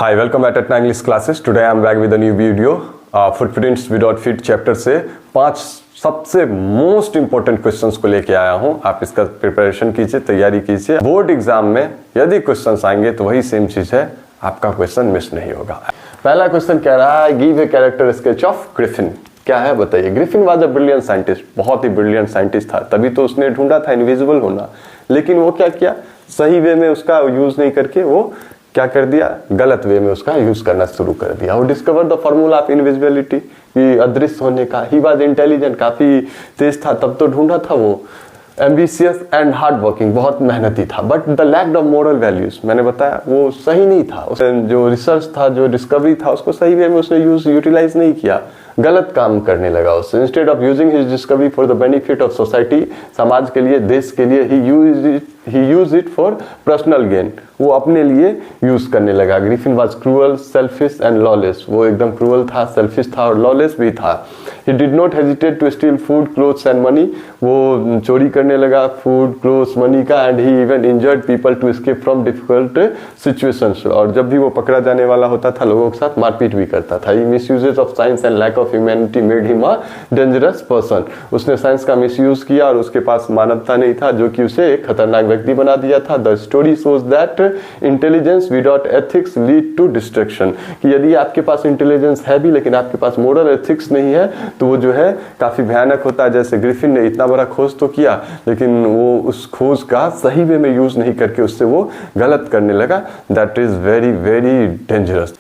Hi, welcome at Etna English Classes. Today I am back with a new video. Footprints without feet chapter से 5 सबसे most important questions को लेके आया हूं। आप इसका प्रिपरेशन कीजिए, तैयारी कीजिए। बोर्ड एग्जाम में यदि क्वेश्चंस आएंगे तो वही सेम चीज है, आपका क्वेश्चन मिस नहीं होगा। पहला क्वेश्चन कह रहा है give a character sketch of Griffin. क्या है बताइए। Griffin was a brilliant scientist, बहुत ही ब्रिलियंट साइंटिस्ट था, तभी तो उसने ढूंढा था इनविजिबल होना। लेकिन वो क्या किया, सही वे में उसका यूज नहीं करके वो क्या कर दिया, गलत वे में उसका यूज करना शुरू कर दिया। वो discover the formula of invisibility, अदृश्य होने का। ही वाज इंटेलिजेंट, काफी तेज था, तब तो ढूंढा था वो। एम्बिशियस एंड हार्ड वर्किंग, बहुत मेहनती था। But the lack of moral values, मैंने बताया वो सही नहीं था। जो रिसर्च था, जो डिस्कवरी था, उसको सही वे में उसने यूटिलाइज नहीं किया, गलत काम करने लगा उससे। Instead of using his discovery for the benefit of society, समाज के लिए, देश के लिए, he use it for personal gain, वो अपने लिए यूज करने लगा। Griffin was cruel, selfish and lawless, वो एकदम क्रूअल था, सेल्फिश था और लॉलेस भी था। He did not hesitate to steal food, clothes and money, वो चोरी करने लगा फूड, क्लोथ्स, मनी का। And he even injured people to escape from difficult situations, और जब भी वो पकड़ा जाने वाला होता था लोगों के साथ मारपीट भी करता था। He misuses of science and lack of humanity made him a dangerous person, उसने साइंस का मिसयूज किया और उसके पास मानवता नहीं था, जो कि उसे एक खतरनाक व्यक्ति बना दिया था। The story shows that intelligence without ethics lead to destruction, कि यदि आपके पास इंटेलिजेंस है भी लेकिन आपके पास मोरल एथिक्स नहीं है तो वो जो है काफी भयानक होता है। जैसे ग्रिफिन ने इतना बड़ा खोज तो किया लेकिन वो उस खोज का सही वे में यूज नहीं करके उससे वो गलत करने लगा। That is very very dangerous.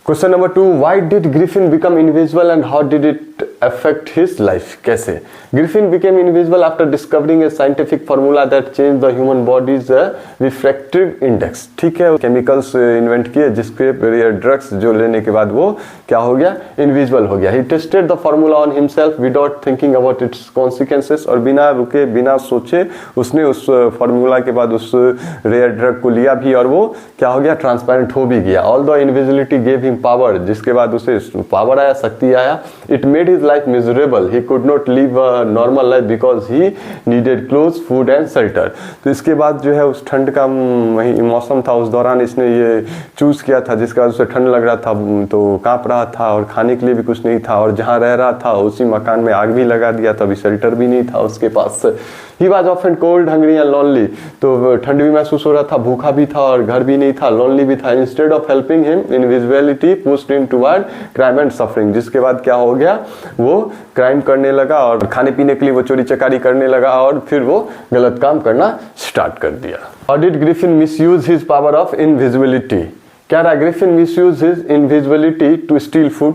Question number 2, why did Griffin become invisible and how did it affect his life? कैसे Griffin became invisible after discovering a scientific formula that changed the human body's refractive index। ठीक है, chemicals invent किए जिसके drugs जो लेने के बाद वो क्या हो गया, इनविजिबल हो गया। He tested the formula on himself without thinking about its consequences, और बिना रुके बिना सोचे उसने उस फॉर्मूला के बाद उस रेयर ड्रग को लिया भी और वो क्या हो गया, ट्रांसपेरेंट हो भी गया। Although invisibility gave him power, जिसके बाद उसे पावर आया, शक्ति आया, it made his life miserable. He could not live a normal life because he needed clothes, food and shelter। तो इसके बाद जो है उस ठंड का मौसम था, उस दौरान इसने ये चूज किया था जिसके बाद उसे ठंड लग रहा था तो कांप रहा था और खाने के लिए भी कुछ नहीं था, और जहां रह रहा था उसी मकान में आग भी लगा दिया, तभी शेल्टर भी नहीं था उसके पास। He was often cold, hungry and lonely, तो ठंड भी महसूस हो रहा था, भूखा भी था और घर भी नहीं था, लोनली भी था। Instead of helping him, invisibility pushed him toward crime and suffering, जिसके बाद क्या हो गया, वो क्राइम करने लगा और खाने पीने के लिए वो चोरी चकारी करने लगा और फिर वो गलत काम करना स्टार्ट कर दिया। How did Griffin misuse his power of invisibility? क्या रहा, Griffin misuse his invisibility to steal food,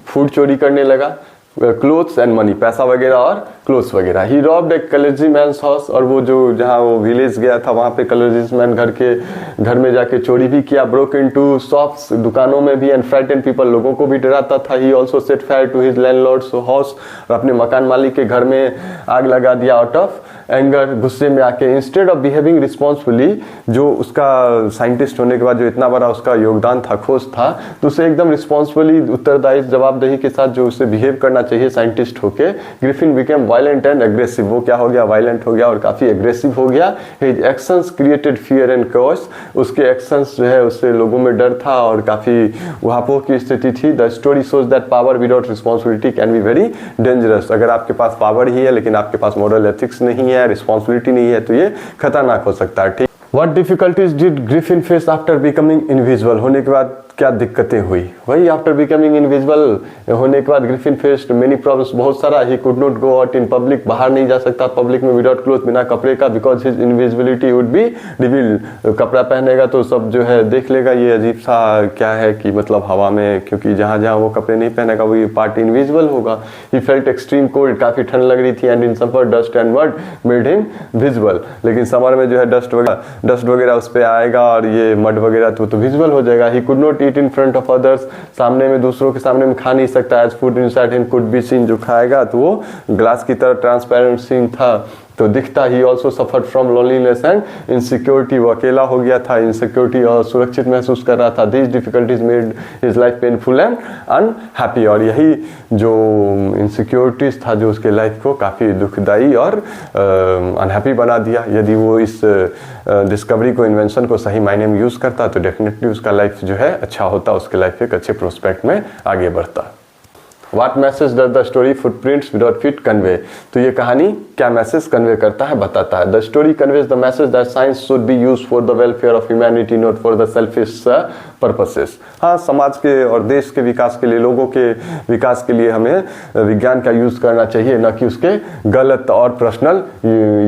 food चोरी करने लगा, क्लोथ्स एंड मनी, पैसा वगैरह और क्लोथ्स वगैरह। ही रॉब्ड ए कलर्जी मैन्स हाउस, और वो जो जहाँ वो विलेज गया था वहां पे कलर्जी मैन घर में जाके चोरी भी किया। ब्रोक इनटू शॉप्स, दुकानों में भी। एंड फ्राइटेन पीपल, लोगों को भी डराता था। He also set fire to his landlord's house, और अपने मकान मालिक के घर में आग लगा दिया आउट ऑफ एंगर, गुस्से में आके। इंस्टेड ऑफ बिहेविंग रिस्पॉन्सिबली, जो उसका साइंटिस्ट होने के बाद जो इतना बड़ा उसका योगदान था, खोज था, तो उसे एकदम रिस्पॉन्सिबली, उत्तरदायी, जवाबदेही के साथ जो उसे बिहेव करना चाहिए साइंटिस्ट होके, Griffin became violent and aggressive. वो क्या हो गया, वायलेंट हो गया और काफी एग्रेसिव हो गया। His actions created fear and cause, उसके एक्शंस जो है उससे लोगों में डर था और काफी उहापोह की स्थिति थी। The story shows that power without responsibility can be very dangerous. अगर आपके पास पावर ही है लेकिन आपके पास मॉरल एथिक्स नहीं है, रिस्पॉन्सिबिलिटी नहीं है, तो ये खतरनाक हो सकता है। ठीक। What difficulties did Griffin face after becoming invisible? होने के बाद क्या दिक्कतें हुई, वही आफ्टर बिकमिंग इनविजिबल होने के बाद ग्रिफिन फेस्ड मेनी प्रॉब्लम्स, बहुत सारा। ही could not go out in public, बाहर नहीं जा सकता पब्लिक में विदाउट क्लोथ, बिना कपड़े का, because his invisibility would be revealed. कपड़ा पहनेगा तो सब जो है देख लेगा ये अजीब सा क्या है, कि मतलब हवा में, क्योंकि जहां जहां वो कपड़े नहीं पहनेगा वो ये पार्ट इनविजिबल होगा। ही फेल्ट एक्सट्रीम कोल्ड, काफी ठंड लग रही थी। And in summer dust and mud made him visible, लेकिन समर में जो है डस्ट वगैरह उस पर आएगा और ये मड वगैरह तो विजिबल हो जाएगा। He could not eat in front of others, सामने में दूसरों के सामने में खा नहीं सकता। As food inside him could be seen, जो खाएगा तो वो ग्लास की तरह ट्रांसपेरेंट सीन था, तो दिखता he also suffered from loneliness and insecurity, वो अकेला हो गया था, इनसिक्योरिटी और सुरक्षित महसूस कर रहा था। This difficulties made his life painful and unhappy, और यही जो इनसिक्योरिटीज था जो उसके लाइफ को काफ़ी दुखदाई और अनहैप्पी बना दिया। यदि वो इस डिस्कवरी को, इन्वेंशन को सही मायने में यूज़ करता तो डेफिनेटली उसका लाइफ जो है अच्छा होता, उसके लाइफ एक अच्छे प्रोस्पेक्ट में आगे बढ़ता। What message does the story Footprints Without Feet convey? तो ये कहानी क्या मैसेज कन्वे करता है, बताता है। The story conveys the message that science should be used for the welfare of humanity, not for the selfish purposes. हाँ, समाज के और देश के विकास के लिए, लोगों के विकास के लिए हमें विज्ञान का यूज करना चाहिए, न कि उसके गलत और पर्सनल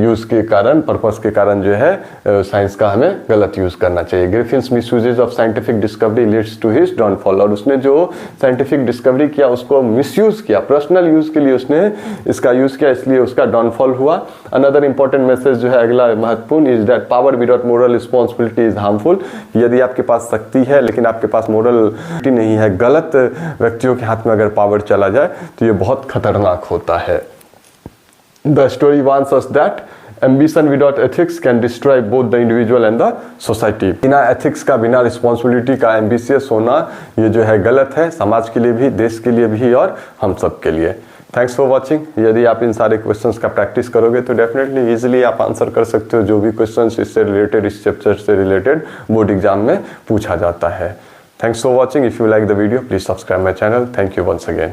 यूज के कारण, पर्पस के कारण जो है साइंस का हमें गलत यूज करना चाहिए। Griffin's misuses of scientific discovery leads to his downfall, और उसने जो साइंटिफिक डिस्कवरी किया उसको मिसयूज किया, पर्सनल यूज के लिए उसने इसका यूज किया, इसलिए उसका डाउनफॉल हुआ। अनदर इंपॉर्टेंट मैसेज जो है अगला महत्वपूर्ण, is that power without moral responsibility is harmful. यदि आपके पास शक्ति है लेकिन आपके पास मोरलिटी नहीं है, गलत व्यक्तियों के हाथ में अगर पावर चला जाए तो ये बहुत खतरनाक होता है। The story wants us that ambition without ethics can destroy both the individual and the society। बिना एथिक्स का, बिना रिस्पॉन्सिबिलिटी का एम्बिशियस होना ये जो है गलत है, समाज के लिए भी, देश के लिए भी और हम सब के लिए। Thanks for watching. यदि आप इन सारे क्वेश्चंस का प्रैक्टिस करोगे तो डेफिनेटली इजीली आप आंसर कर सकते हो जो भी क्वेश्चंस इससे रिलेटेड, इस चैप्टर से रिलेटेड बोर्ड एग्जाम में पूछा जाता है। Thanks for watching. If you like the video please subscribe my channel. Thank you once again.